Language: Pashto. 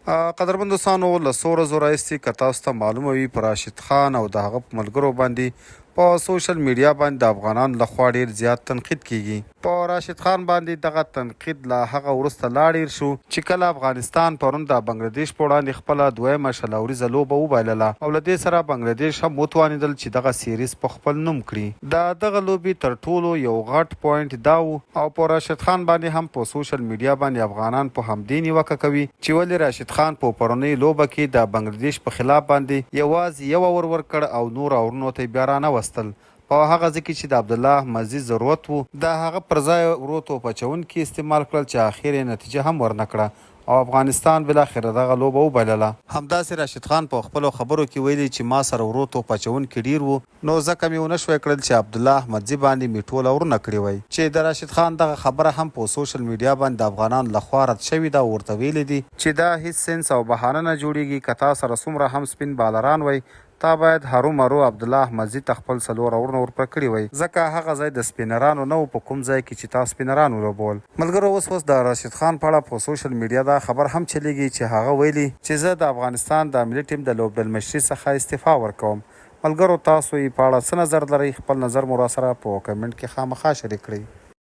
قدرمن دوستانو له څو ورځو راهیسې که تاسو ته معلومه وي په راشد خان او د هغه په ملګرو باندې په سوشل میډیا باندې د افغانانو لخوا ډیر زیات تنقید کیږي. په راشد خان باندې دغه تنقید له هغه وروسته لا ډیر شو چې کله افغانستان پرون د بنګلادیش په وړاندې خپله دویمه شلوریزه لوبه وبایلله او له دې سره بنګلادیش هم وتوانېدل چې دغه سیریز په خپل نوم کړي. د دغه لوبې تر ټولو یو غټ پوینټ دا و او په راشد خان باندې هم په سوشل میډیا باندې افغانان په همدې نیوکه کوي چې ولې راشد خان په پرونۍ لوبه کې د بنګلادیش په خلاف باندې یوازې یو اور ورکړ او نور اورونو ته بیا رانه وستل. په هغه ځکه چې د عبدالله مزي ضرورت وو د هغه پر ځای ورو توپ اچونکي استعمال کړل چې اخر یې نتیجه هم ورنه کړه او افغانستان بالاخره دغه لوبه وبایلله. همداسې راشد خان په خپلو خبرو کې ویلي چې ما سره ورو توپ اچونکي ډیر وو نو ځکه مې ونه شوی کړل چې عبدالله احمدزي باندې مې ټول اورونه کړي وای. چې د راشد خان دغه خبره هم په سوشل میډیا باندې د افغانانو لخوا رد شوې ده. ورته ویلي دي چې دا هیڅ سنس او بهانه نه جوړیږي که تا سره څومره هم سپین بالران وای تا باید هرومرو عبدالله احمدزي ته خپل څلور اورونه ورپره کړي وای ځکه هغه ځای د سپینرانو نه و په کوم ځای کې چې تا سپینران ولوبول. ملګرو اوس د راشد خان په اړه په سوشل میډیا دا خبر هم چلیږي چې هغه ویلي چې زه د افغانستان د ملي ټیم د لوبډلمشري څخه استعفا ورکوم. ملګرو تاسو یې په اړه څه نظر لرئ؟ خپل نظر مو راسره په کمنټ کې خامخا شریک کړئ.